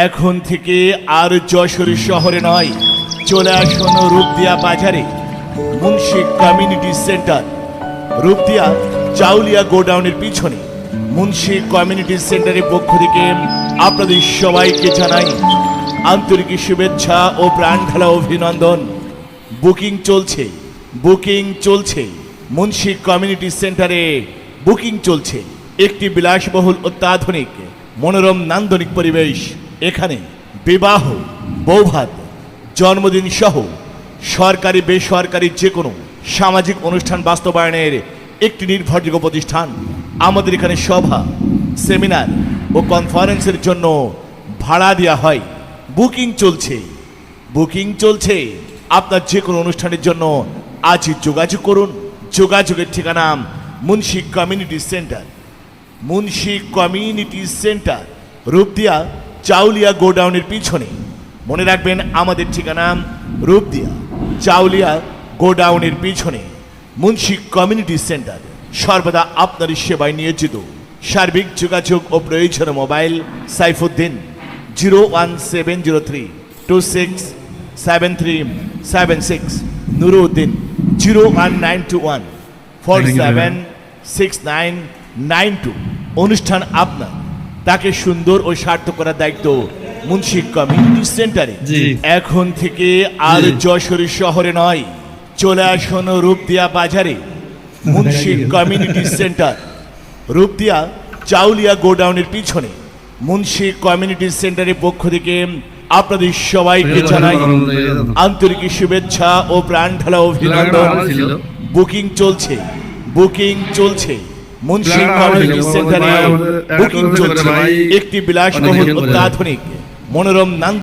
এখন থেকে আর যশোর শহরে নয়, চলে আসুন রূপদিয়া বাজারে। মুন্সি কমিউনিটি সেন্টার, রূপদিয়া চাউলিয়া গোডাউনের পিছনে। মুন্সি কমিউনিটি সেন্টারের পক্ষ থেকে আপনাদের সবাইকে জানাই আন্তরিক শুভেচ্ছা ও প্রাণ ঢালা অভিনন্দন। বুকিং চলছে, বুকিং চলছে। মুন্সি কমিউনিটি সেন্টারে বুকিং চলছে। একটি বিলাসবহুল অত্যাধুনিক মনোরম নান্দনিক পরিবেশ। এখানে বিবাহ, বৌভাত, জন্মদিন সহ সরকারি বেসরকারি যে কোনো সামাজিক অনুষ্ঠান বাস্তবায়নের একটি নির্ভরযোগ্য প্রতিষ্ঠান। আমাদের এখানে সভা, সেমিনার ও কনফারেন্সের জন্য ভাড়া দেওয়া হয়। বুকিং চলছে, বুকিং চলছে। আপনার যে কোনো অনুষ্ঠানের জন্য আজই যোগাযোগ করুন। যোগাযোগের ঠিকানা Munshi community centre. Munshi community centre, Rupdia Chaulia গোডাউনের পিছনে। মনে রাখবেন আমাদের ঠিকানা রূপদিয়া চাউলিয়া গোডাউনের পিছনে। মুন্সি কমিউনিটি সেন্টার সর্বদা আপনার সেবায় নিয়োজিত। সার্বিক যোগাযোগ ও প্রয়োজন মোবাইল সাইফুদ্দিন 01702673776, নুরুদ্দিন 01921476992। অনুষ্ঠান আপনার, তাকে সুন্দর ও সার্থক করার দায়িত্ব মুন্সি কমিউনিটি সেন্টারে। এখন থেকে আর যশোর শহরে নয়, চলে আসুন রূপদিয়া বাজারে। মুন্সি কমিউনিটি সেন্টার, রূপদিয়া চাউলিয়া গোডাউনের পিছনে। মুন্সি কমিউনিটি সেন্টারের পক্ষ থেকে আপনাদের সবাইকে জানাই আন্তরিক শুভেচ্ছা ও প্রাণ ঢালা অভিনন্দন। বুকিং চলছে, বুকিং চলছে। মুন্সি কমিউনিটি সেন্টারে বুকিং চলছে। একটি বিলাসবহুল অত্যাধুনিক মনোরম নান্দনিক